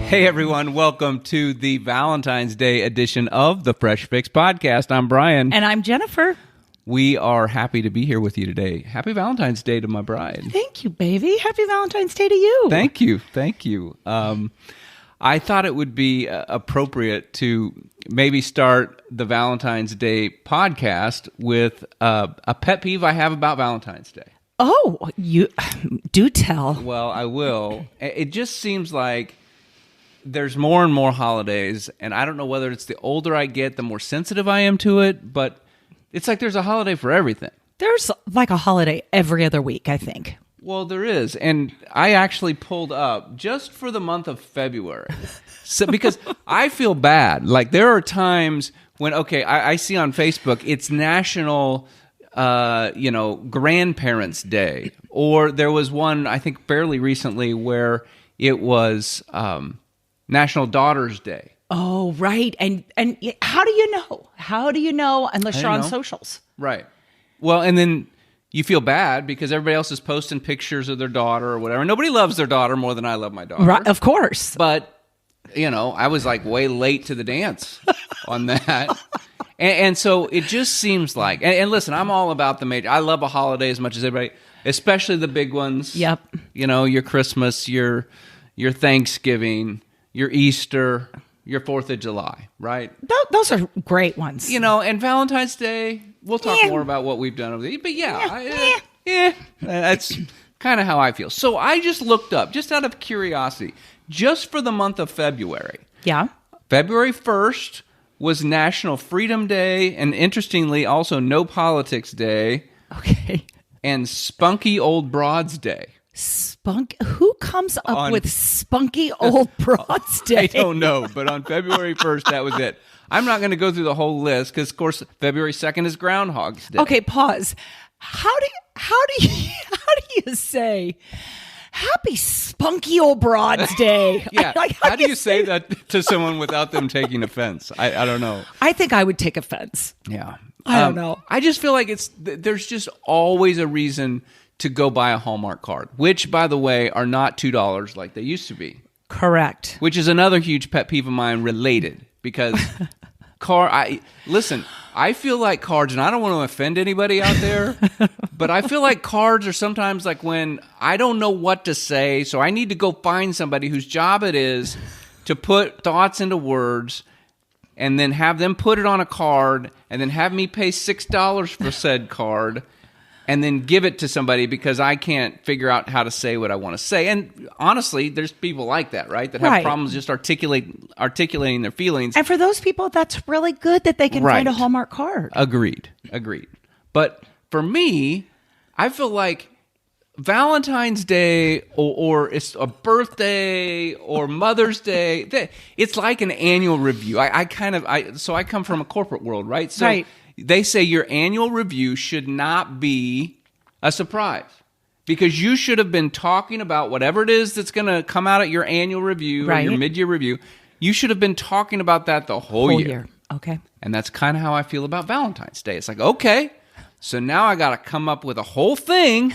Hey everyone, welcome to the Valentine's Day edition of the Fresh Fix Podcast. I'm Brian. And I'm Jennifer. We are happy to be here with you today. Happy Valentine's Day to my bride. Thank you, baby. Happy Valentine's Day to you. Thank you. I thought it would be appropriate to maybe start the Valentine's Day podcast with a pet peeve I have about Valentine's Day. Oh, you do tell. Well, I will. It just seems like there's more and more holidays, and I don't know whether it's the older I get, the more sensitive I am to it, but it's like there's a holiday for everything. There's like a holiday every other week, I think. Well, there is, and I actually pulled up just for the month of February, because I feel bad. Like there are times when, I see on Facebook it's National, Grandparents' Day, or there was one I think fairly recently where it was National Daughters' Day. Oh, right, and how do you know? How do you know unless you're on socials? Right. Well, and then you feel bad because everybody else is posting pictures of their daughter or whatever. Nobody loves their daughter more than I love my daughter. Right, of course. But, I was like way late to the dance on that. And so it just seems like, and listen, I'm all about the major. I love a holiday as much as everybody, especially the big ones. Yep. Your Christmas, your Thanksgiving, your Easter, your 4th of July, right? Those are great ones. And Valentine's Day, we'll talk more about what we've done over the years. But that's kind of how I feel. So I just looked up, just out of curiosity, just for the month of February. Yeah. February 1st was National Freedom Day, and interestingly, also No Politics Day. Okay. And Spunky Old Broads Day. Who comes up with Spunky Old Broads Day? I don't know, but on February 1st, that was it. I'm not going to go through the whole list because, of course, February 2nd is Groundhog's Day. Okay, pause. How do you say Happy Spunky Old Broads Day? Yeah. How do you say that to someone without them taking offense? I don't know. I think I would take offense. Yeah. I don't know. I just feel like there's just always a reason to go buy a Hallmark card, which, by the way, are not $2 like they used to be. Correct. Which is another huge pet peeve of mine related, because I feel like cards, and I don't want to offend anybody out there, but I feel like cards are sometimes like when I don't know what to say, so I need to go find somebody whose job it is to put thoughts into words and then have them put it on a card and then have me pay $6 for said card and then give it to somebody because I can't figure out how to say what I want to say. And honestly, there's people like that, right? That have problems just articulating their feelings. And for those people, that's really good that they can find a Hallmark card. Agreed. But for me, I feel like Valentine's Day or it's a birthday or Mother's Day, it's like an annual review. So I come from a corporate world, right? So they say your annual review should not be a surprise because you should have been talking about whatever it is that's going to come out at your annual review or your mid-year review. You should have been talking about that the whole year. Okay. And that's kind of how I feel about Valentine's Day. It's like, okay, so now I got to come up with a whole thing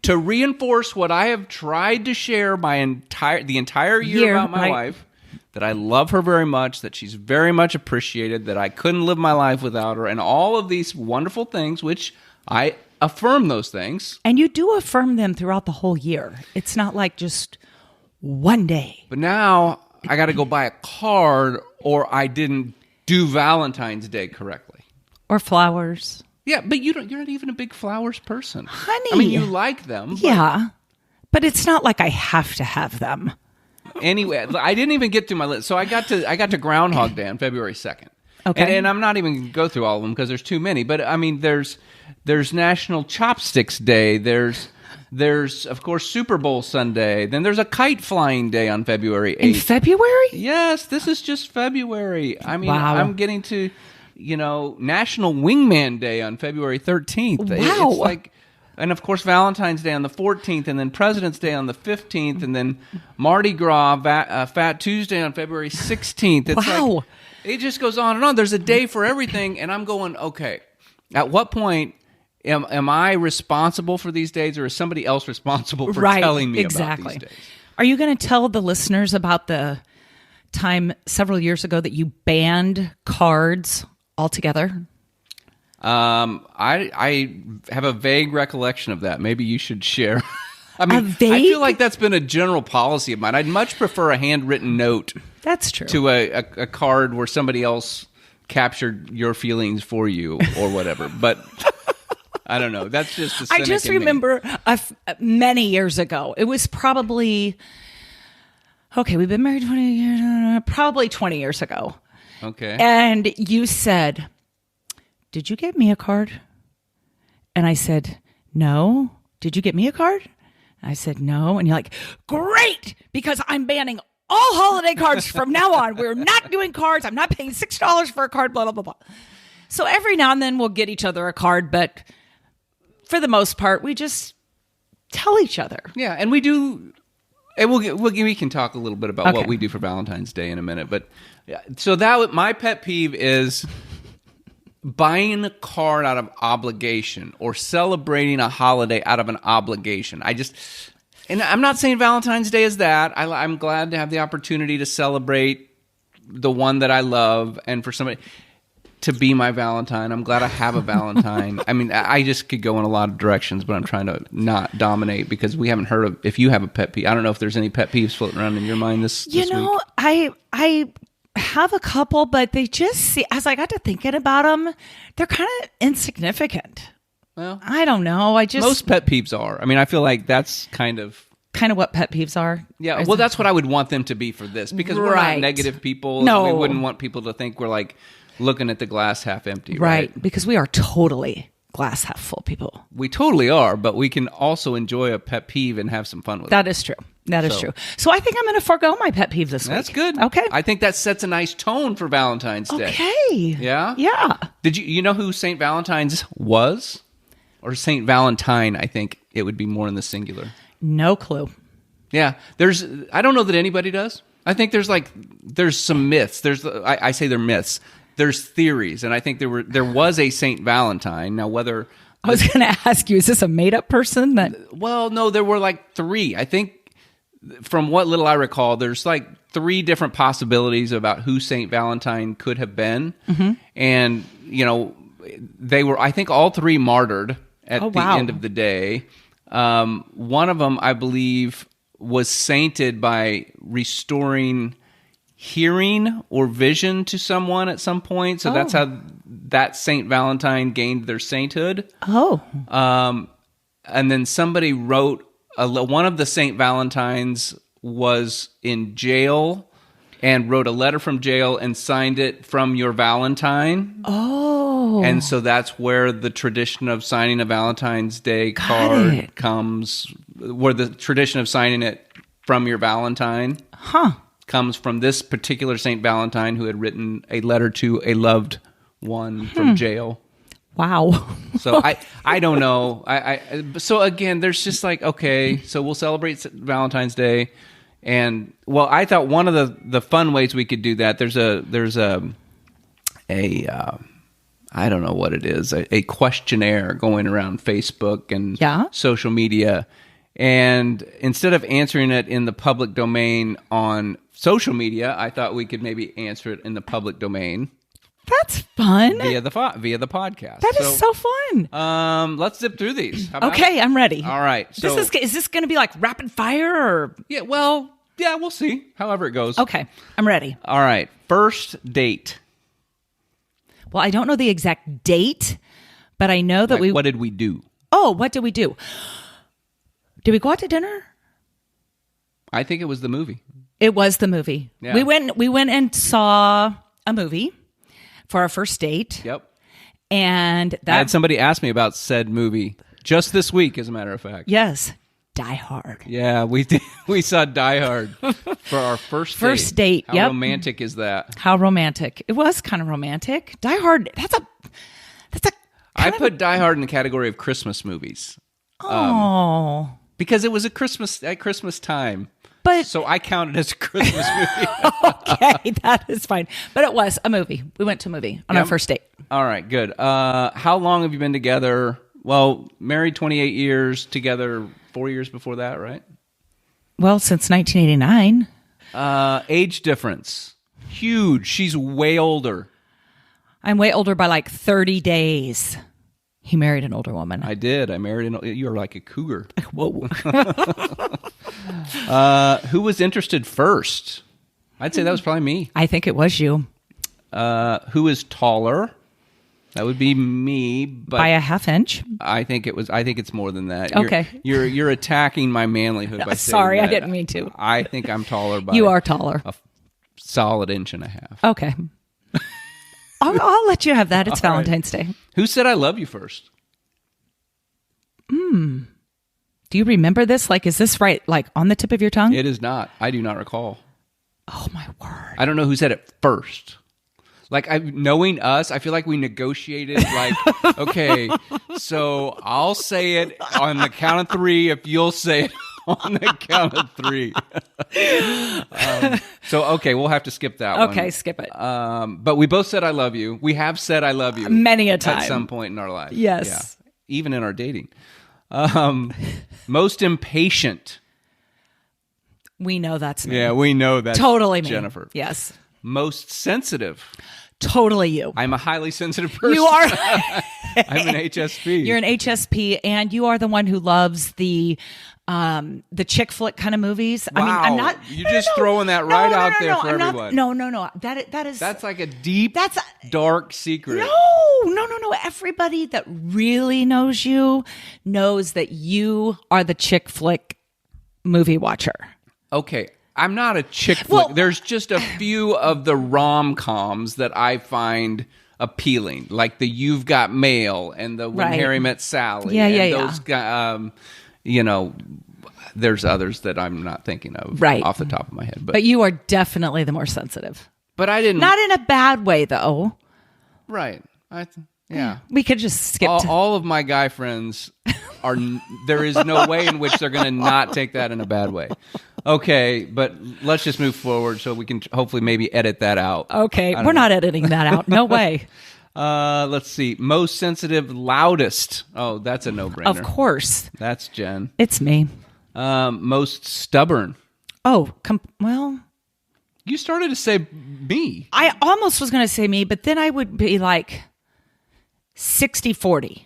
to reinforce what I have tried to share the entire year about my wife. That I love her very much, that she's very much appreciated, that I couldn't live my life without her, and all of these wonderful things, which I affirm those things. And you do affirm them throughout the whole year. It's not like just one day. But now I got to go buy a card, or I didn't do Valentine's Day correctly. Or flowers. Yeah, but you're not even a big flowers person. Honey. I mean, you like them. Yeah, but it's not like I have to have them. Anyway, I didn't even get through my list. So I got to Groundhog Day on February 2nd. Okay. And I'm not even going to go through all of them because there's too many. But I mean, there's National Chopsticks Day. There's of course Super Bowl Sunday. Then there's a kite flying day on February 8th. In February? Yes, this is just February. I mean, wow. I'm getting to, National Wingman Day on February 13th. Wow. It's like, and of course Valentine's Day on the 14th, and then President's Day on the 15th, and then Mardi Gras Fat Tuesday on February 16th. It's like, it just goes on and on. There's a day for everything, and I'm going, okay, at what point am I responsible for these days, or is somebody else responsible for telling me about these days? Are you going to tell the listeners about the time several years ago that you banned cards altogether? I have a vague recollection of that. Maybe you should share. I mean, vague? I feel like that's been a general policy of mine. I'd much prefer a handwritten note. That's true. To a card where somebody else captured your feelings for you or whatever. But I don't know. That's just the cynic I just in me. remember many years ago. It was probably, okay, we've been married 20 years, probably 20 years ago. Okay. And you said, did you get me a card? And I said, no. Did you get me a card? And I said, no. And you're like, great, because I'm banning all holiday cards from now on. We're not doing cards. I'm not paying $6 for a card, blah, blah, blah, blah. So every now and then we'll get each other a card, but for the most part, we just tell each other. Yeah, and we do. And we can talk a little bit about what we do for Valentine's Day in a minute. But so my pet peeve is buying a card out of obligation or celebrating a holiday out of an obligation. And I'm not saying Valentine's Day is that. I'm glad to have the opportunity to celebrate the one that I love and for somebody to be my Valentine. I'm glad I have a Valentine. I mean, I just could go in a lot of directions, but I'm trying to not dominate because we haven't heard of if you have a pet peeve. I don't know if there's any pet peeves floating around in your mind this week. I have a couple, but they just as I got to thinking about them, they're kind of insignificant. Well, I don't know. Most pet peeves are. I mean, I feel like that's kind of what pet peeves are. Yeah, well, that's what I would want them to be for this because we're not negative people. No. We wouldn't want people to think we're like looking at the glass half empty, right? Because we are totally glass half full people. We totally are, but we can also enjoy a pet peeve and have some fun with it. That is true. That is true. So I think I'm going to forego my pet peeve this week. That's good. Okay. I think that sets a nice tone for Valentine's Day. Okay. Yeah? Yeah. Did you know who St. Valentine's was? Or St. Valentine, I think it would be more in the singular. No clue. Yeah. I don't know that anybody does. I think there's some myths. I say they're myths. There's theories, and I think there was a St. Valentine. Now, whether I was going to ask you, is this a made-up person? Well, no, there were like three. I think from what little I recall, there's like three different possibilities about who St. Valentine could have been. Mm-hmm. And, they were, I think, all three martyred at the end of the day. One of them, I believe, was sainted by restoring hearing or vision to someone at some point. So that's how that St. Valentine gained their sainthood. Oh. And then somebody wrote, one of the St. Valentines was in jail and wrote a letter from jail and signed it from your Valentine. Oh. And so that's where the tradition of signing a Valentine's Day card comes, where the tradition of signing it from your Valentine comes from this particular St. Valentine who had written a letter to a loved one from jail. Wow. So I don't know. So again, there's just like, okay, so we'll celebrate Valentine's Day. And well, I thought one of the fun ways we could do that, there's a I don't know what it is, a questionnaire going around Facebook and social media. And instead of answering it in the public domain on social media, I thought we could maybe answer it in the public domain. That's fun. Via the podcast. That is so fun. Let's zip through these. Okay, I'm ready. All right. So, is this going to be like rapid fire or? Yeah, we'll see. However it goes. Okay, I'm ready. All right. First date. Well, I don't know the exact date, but I know that what did we do? Oh, what did we do? Did we go out to dinner? I think it was the movie. It was the movie. Yeah. We went and saw a movie for our first date. Yep. And I had somebody ask me about said movie just this week, as a matter of fact. Yes. Die Hard. Yeah, we saw Die Hard for our first date. How romantic is that? How romantic. It was kind of romantic. Die Hard, that's a I put Die Hard in the category of Christmas movies. Oh. Because it was at Christmas time. But so I count it as a Christmas movie. Okay, that is fine. But it was a movie. We went to a movie on our first date. All right, good. How long have you been together? Well, married 28 years, together 4 years before that, right? Well, since 1989. Age difference. Huge. She's way older. I'm way older by like 30 days. He married an older woman. I did. I married you're like a cougar. Whoa. Who was interested first? I'd say that was probably me. I think it was you. Who is taller? That would be me, but By a half inch. I think it's more than that. Okay. You're attacking my manlyhood by saying Sorry, that. I didn't mean to. I think I'm taller by You are taller. a solid inch and a half. Okay. I'll let you have that. It's All right. Valentine's Day. Who said I love you first? Do you remember this? Like, is this right? Like on the tip of your tongue? It is not. I do not recall. Oh my word. I don't know who said it first. Like, knowing us, I feel like we negotiated, like, okay, so I'll say it on the count of three if you'll say it on the count of three. Okay, we'll have to skip that one. Okay, skip it. But we both said I love you. We have said I love you. Many a time. At some point in our life. Yes. Yeah. Even in our dating. Most impatient. We know that's me. Yeah, we know that's Totally me. Jennifer. Yes. Most sensitive. Totally you. I'm a highly sensitive person. You are. I'm an HSP. You're an HSP, and you are the one who loves the chick flick kind of movies. Wow. I mean, I'm not. You're just throwing that right out there for I'm not- everyone. No. That is. That's like a deep, That's dark secret. No. Everybody that really knows you knows that you are the chick flick movie watcher. Okay, I'm not a chick flick. Well- There's just a few of the rom coms that I find appealing, like the You've Got Mail and the When Right. Harry Met Sally. Yeah, and yeah, those there's others that I'm not thinking of Right. off the top of my head. But you are definitely the more sensitive. But I didn't. Not in a bad way, though. Right. Yeah. We could just skip. All of my guy friends are. There is no way in which they're going to not take that in a bad way. Okay, but let's just move forward so we can hopefully maybe edit that out. Okay, we're not editing that out. No way. Let's see. Most sensitive, loudest. Oh, that's a no-brainer. Of course, That's Jen. it's me. Most stubborn. Oh, well, You started to say me. I almost was going to say me, but then I would be like 60-40.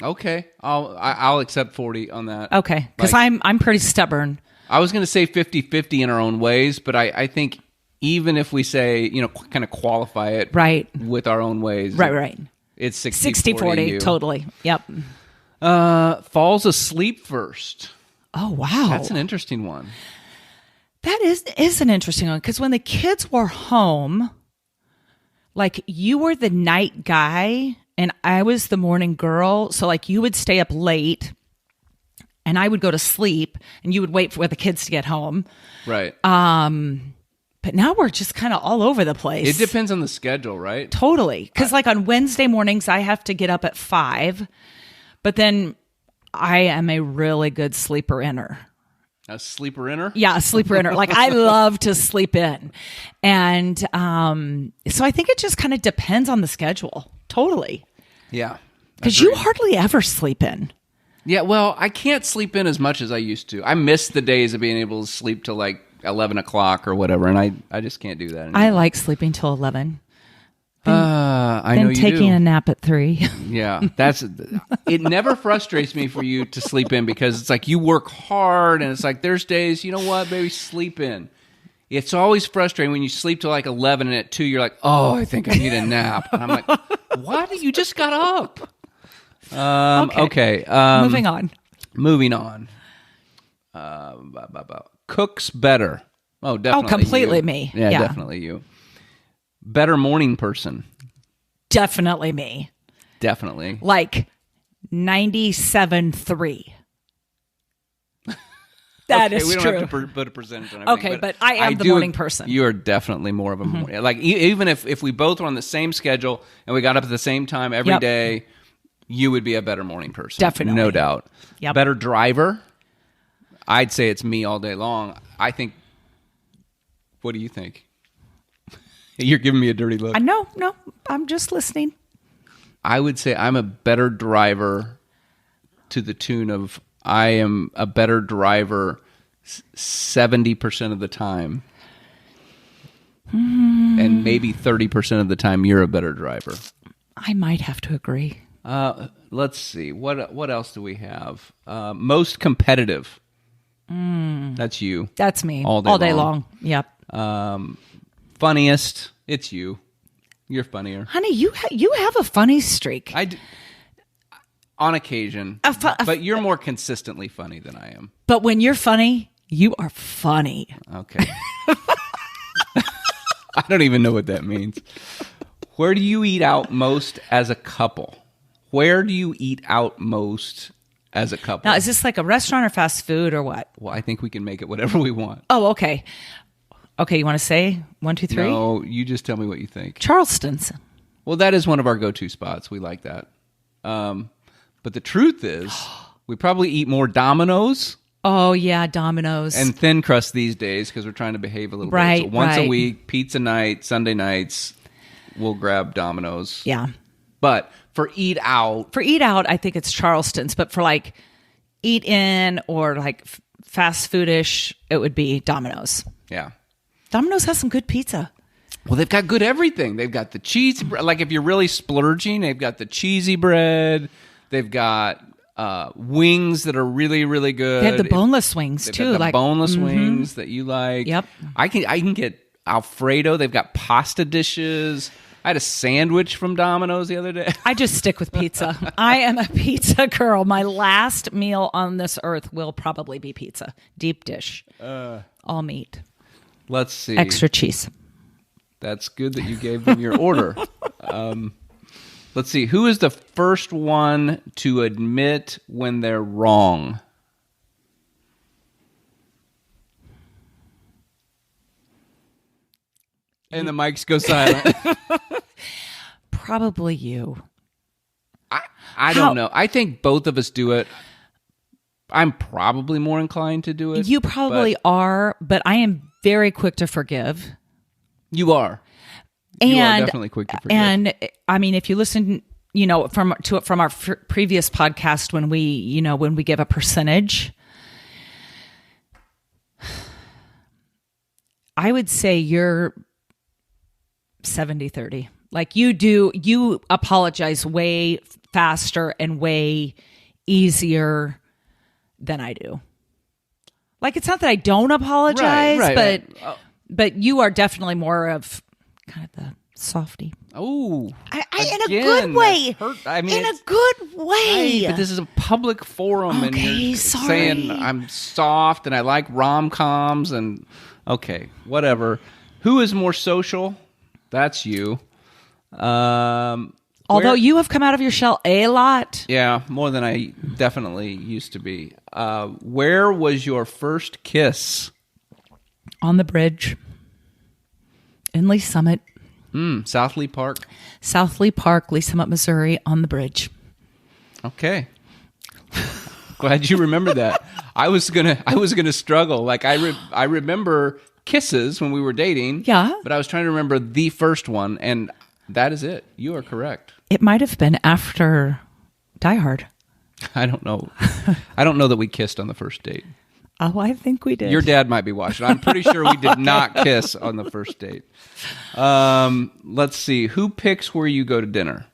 Okay, I'll accept 40 on that. Okay, because Like- I'm pretty stubborn. I was going to say 50-50 in our own ways, but I think even if we say, kind of qualify it Right. with our own ways. Right. It's 60-40, you. totally. Yep. Falls asleep first. Oh, wow. That's an interesting one. That is an interesting one, because when the kids were home, like you were the night guy and I was the morning girl. So like you would stay up late and I would go to sleep and you would wait for the kids to get home. Right. But now we're just kind of all over the place. It depends on the schedule, right? Totally. Because like on Wednesday mornings, I have to get up at 5, but then I am a really good sleeper-inner. A sleeper-inner? Yeah, a sleeper-inner. Like I love to sleep in. And so I think it just kind of depends on the schedule. Totally. Yeah. Because you hardly ever sleep in. Yeah, well, I can't sleep in as much as I used to. I miss the days of being able to sleep till like 11 o'clock or whatever, and I just can't do that anymore. I like sleeping till 11. I know Then you taking do. a nap at 3. Yeah, it never frustrates me for you to sleep in because it's like you work hard and it's like there's days, you know what, baby, sleep in. It's always frustrating when you sleep till like 11 and at 2 you're like, oh, I think I need a nap. And I'm like, what? You just got up. Okay. Moving on. Cooks better. Oh, definitely. completely you. me. Yeah, Yeah. definitely you. Better morning person. Definitely me. Definitely. Like 97.3. That is we don't true. have to put a percentage on everything. Okay, but I am the morning person. You are definitely more of a morning. Like even if we both were on the same schedule and we got up at the same time every Yep. day, you would be a better morning person. Definitely. No doubt. Yep. Better driver. I'd say it's me all day long. I think. What do you think? You're giving me a dirty look. No, I'm just listening. I would say I'm a better driver to the tune of I am a better driver 70% of the time. And maybe 30% of the time you're a better driver. I might have to agree. Let's see. What else do we have? Most competitive. That's you. That's me. All day long. Yep. Funniest. It's you. You're funnier. Honey, you have a funny streak. On occasion. But you're more consistently funny than I am. But when you're funny, you are funny. Okay. I don't even know what that means. Where do you eat out most as a couple? Where do you eat out most as a couple? Now, is this like a restaurant or fast food or what? Well, I think we can make it whatever we want. Oh, okay. Okay, you want to say 1, 2, 3? No, you just tell me what you think. Charleston's. Well, that is one of our go-to spots. We like that. But the truth is, we probably eat more Domino's. Oh, yeah, Domino's. And thin crust these days because we're trying to behave a little Right, bit. So once a right. week, pizza night, Sunday nights, we'll grab Domino's. Yeah. But for eat out, I think it's Charleston's. But for like eat in or like fast foodish, it would be Domino's. yeah. Domino's has some good pizza. Well, they've got good everything. They've got the cheesy bread. Like if you're really splurging, they've got the cheesy bread. They've got wings that are really, really good. They have the boneless wings They've too. got the boneless wings that you like. Yep. I can get Alfredo. They've got pasta dishes. I had a sandwich from Domino's the other day. I just stick with pizza. I am a pizza girl. My last meal on this earth will probably be pizza. Deep dish. All meat. Let's see. Extra cheese. That's good that you gave them your order. Let's see. Who is the first one to admit when they're wrong? And the mics go silent. Probably you. I don't know. I think both of us do it. I'm probably more inclined to do it. You probably are, but I am very quick to forgive. You are. You are definitely quick to forgive. And I mean, if you listen, from our previous podcast when we give a percentage, I would say you're 70-30. Like you apologize way faster and way easier than I do. Like, it's not that I don't apologize, but you are definitely more of kind of the softy. Oh, in a good way. In a good way. Right, but this is a public forum, and you're saying I'm soft and I like rom-coms and okay, whatever. Who is more social? That's you. Although you have come out of your shell a lot. Yeah, more than I definitely used to be. Where was your first kiss? On the bridge. In Lee Summit. South Lee Park. South Lee Park, Lee Summit, Missouri, on the bridge. Okay. Glad you remember that. I was gonna struggle. Like I remember kisses when we were dating. Yeah. But I was trying to remember the first one, and that is it. You are correct. It might have been after Die Hard. I don't know. I don't know that we kissed on the first date. Oh, I think we did. Your dad might be watching. I'm pretty sure we did not kiss on the first date. Let's see. Who picks where you go to dinner?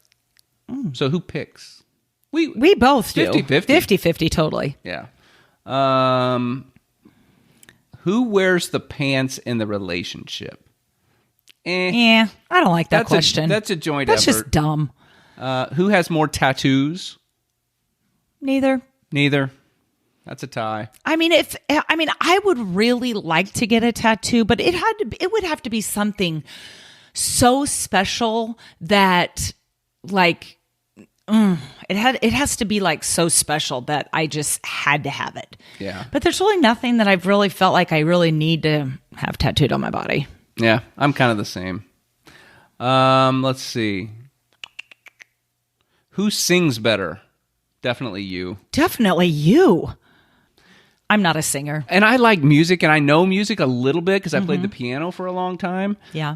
So who picks? We both do. 50-50. 50-50, totally. Yeah. Who wears the pants in the relationship? I don't like that question. That's a joint That's effort. just dumb. Who has more tattoos? Neither. That's a tie. I mean, I would really like to get a tattoo, but it would have to be something so special that, like, it has to be like so special that I just had to have it. Yeah. But there's really nothing that I've really felt like I really need to have tattooed on my body. Yeah, I'm kind of the same. Let's see. Who sings better? Definitely you. Definitely you. I'm not a singer. And I like music, and I know music a little bit because I played the piano for a long time. Yeah.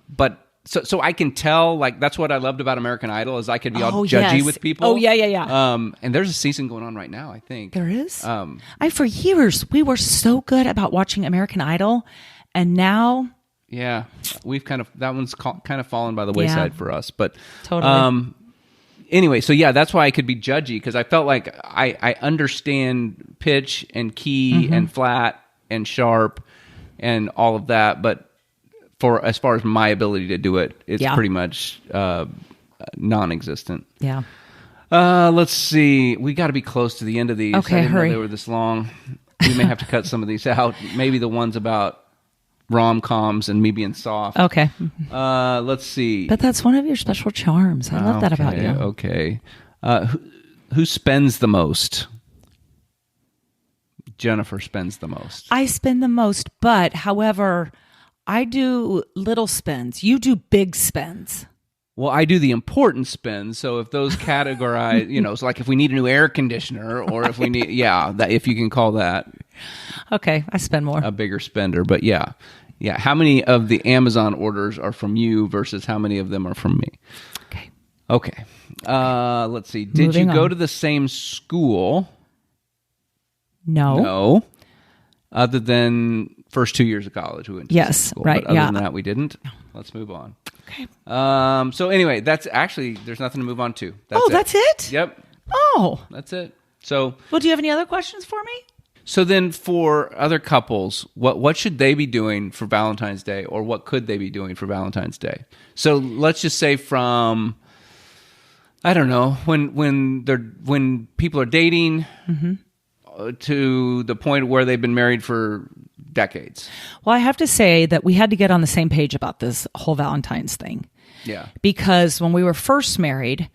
But So I can tell, like, that's what I loved about American Idol is I could be all Oh, judgy yes. with people. Oh, yeah. And there's a season going on right now, I think. There is? For years, we were so good about watching American Idol, and now... Yeah, we've that one's kind of fallen by the wayside for us. But totally. Anyway, so yeah, that's why I could be judgy, because I felt like I understand pitch and key and flat and sharp and all of that, but for as far as my ability to do it, it's pretty much non-existent. Yeah. Let's see. We got to be close to the end of these. Okay, I didn't hurry. know they were this long. We may have to cut some of these out. Maybe the ones about ROM COMs and me being soft. Okay. Let's see. But that's one of your special charms. I love that about you. Okay. Who spends the most? Jennifer spends the most. I spend the most, but however, I do little spends. You do big spends. Well, I do the important spends. So if those categorize, so like if we need a new air conditioner or if we need, if you can call that. Okay, I spend more. A bigger spender, but yeah. How many of the Amazon orders are from you versus how many of them are from me? Okay. Let's see. Did Moving you go on. to the same school? No. No. Other than first 2 years of college, we went to the same school. Right, But other than that, we didn't. Let's move on. Okay. So anyway, that's actually, there's nothing to move on to. That's it? Yep. Oh. That's it. So. Well, do you have any other questions for me? So then for other couples, what should they be doing for Valentine's Day, or what could they be doing for Valentine's Day? So let's just say from, I don't know, when people are dating to the point where they've been married for decades. Well, I have to say that we had to get on the same page about this whole Valentine's thing. Yeah. Because when we were first married,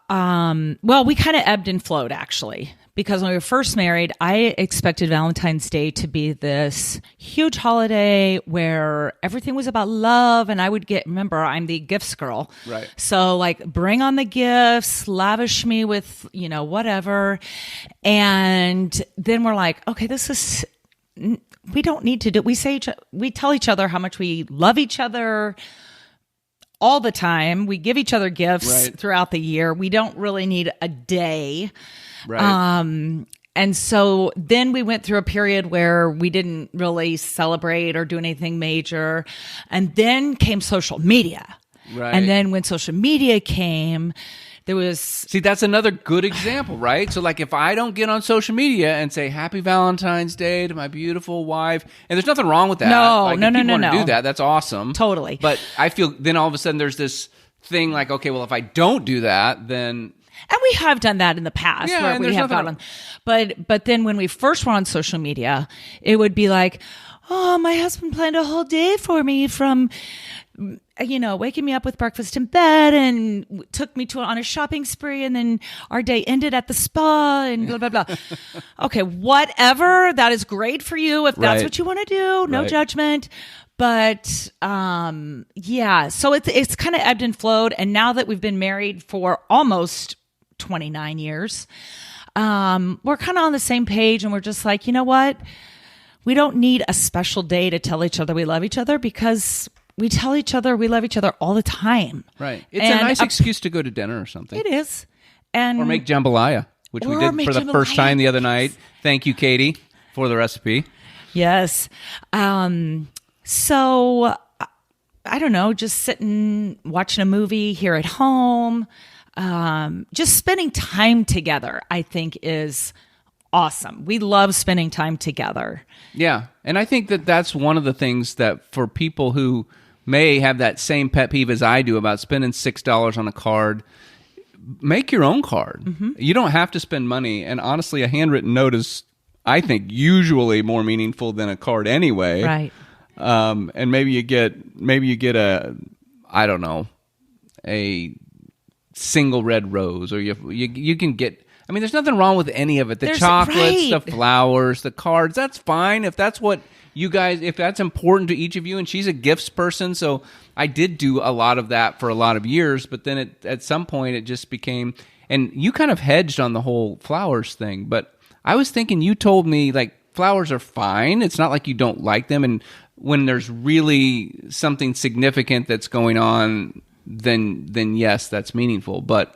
we kind of ebbed and flowed, actually. Because when we were first married, I expected Valentine's Day to be this huge holiday where everything was about love, and I would remember, I'm the gifts girl. Right. So like, bring on the gifts, lavish me with, whatever. And then we're like, okay, we don't need to do, we tell each other how much we love each other all the time. We give each other gifts throughout the year. We don't really need a day. Right. And so then we went through a period where we didn't really celebrate or do anything major. And then came social media. Right. And then when social media came, there was... See, that's another good example, right? So like if I don't get on social media and say Happy Valentine's Day to my beautiful wife, and there's nothing wrong with that. No, like, no, if no, people no, want to no. do that, that's awesome. Totally. But I feel then all of a sudden there's this thing like, okay, well, if I don't do that, then... And we have done that in the past, Yeah, where and we there's have nothing gotten, but then when we first were on social media, it would be like, oh, my husband planned a whole day for me, from, waking me up with breakfast in bed and took me on a shopping spree, and then our day ended at the spa and blah, blah, blah. Okay, whatever. That is great for you if that's Right. what you want to do. No Right. judgment. But so it's kind of ebbed and flowed. And now that we've been married for almost 29 years, we're kind of on the same page, and we're just like, you know what? We don't need a special day to tell each other we love each other, because we tell each other we love each other all the time. Right. It's a nice excuse to go to dinner or something. It is. And Or make jambalaya, which we Or did make for the first jambalaya. time the other night. Thank you, Katie, for the recipe. yes. So I don't know, just sitting, watching a movie here at home, just spending time together, I think is awesome. We love spending time together. Yeah. And I think that that's one of the things that for people who may have that same pet peeve as I do about spending $6 on a card, make your own card. You don't have to spend money. And honestly, a handwritten note is, I think, usually more meaningful than a card anyway. Right. And maybe you get a, I don't know, a single red rose, or you can get, I mean, there's nothing wrong with any of it. The chocolates, the flowers, the cards, that's fine. If that's what you guys, if that's important to each of you, and she's a gifts person, so I did do a lot of that for a lot of years, but then at some point it just became, and you kind of hedged on the whole flowers thing, but I was thinking, you told me like flowers are fine. It's not like you don't like them, and when there's really something significant that's going on, then yes, that's meaningful. But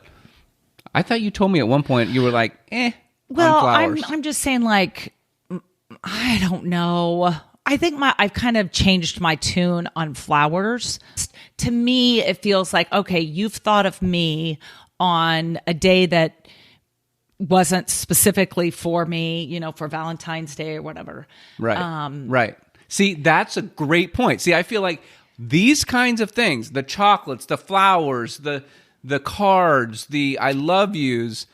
I thought you told me at one point you were like, Well, on flowers. I'm just saying, like, I don't know. I think I've kind of changed my tune on flowers. To me, it feels like, okay, you've thought of me on a day that wasn't specifically for me, you know, for Valentine's Day or whatever. Right. Right. See, that's a great point. See, I feel like these kinds of things, the chocolates, the flowers, the cards, the I love yous,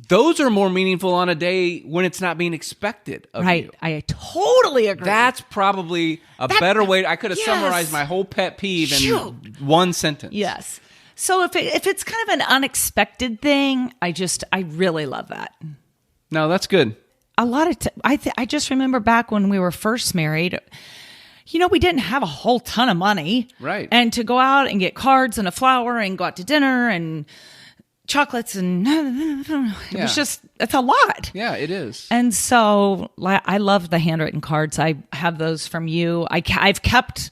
those are more meaningful on a day when it's not being expected of you. I totally agree. That's probably a better way. I could have summarized my whole pet peeve in one sentence. Yes. So if it's kind of an unexpected thing, I really love that. No, that's good. A lot of I just remember back when we were first married, you know, we didn't have a whole ton of money. Right. And to go out and get cards and a flower and go out to dinner and chocolates and it was just, it's a lot. Yeah, it is. And so I love the handwritten cards. I have those from you. I've kept,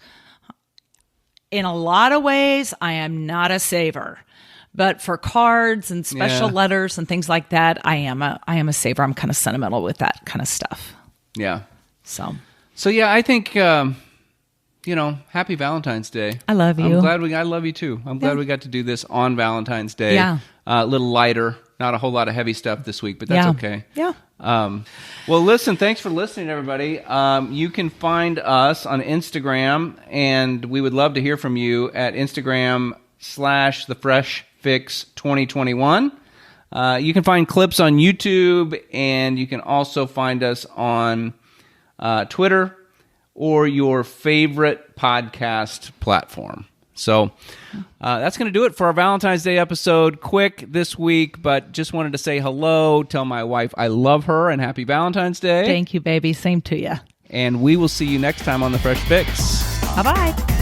in a lot of ways, I am not a saver. But for cards and special letters and things like that, I am a saver. I'm kind of sentimental with that kind of stuff. Yeah. So yeah, I think happy Valentine's Day. I love you. I love you too. I'm glad we got to do this on Valentine's Day. Yeah. A little lighter, not a whole lot of heavy stuff this week, but that's okay. Yeah. Well, listen, thanks for listening, everybody. You can find us on Instagram, and we would love to hear from you at Instagram/TheFreshFix2021. You can find clips on YouTube, and you can also find us on Twitter or your favorite podcast platform. So that's going to do it for our Valentine's Day episode. Quick this week, but just wanted to say hello, tell my wife I love her, and happy Valentine's Day. Thank you, baby. Same to you. And we will see you next time on The Fresh Fix. Bye-bye.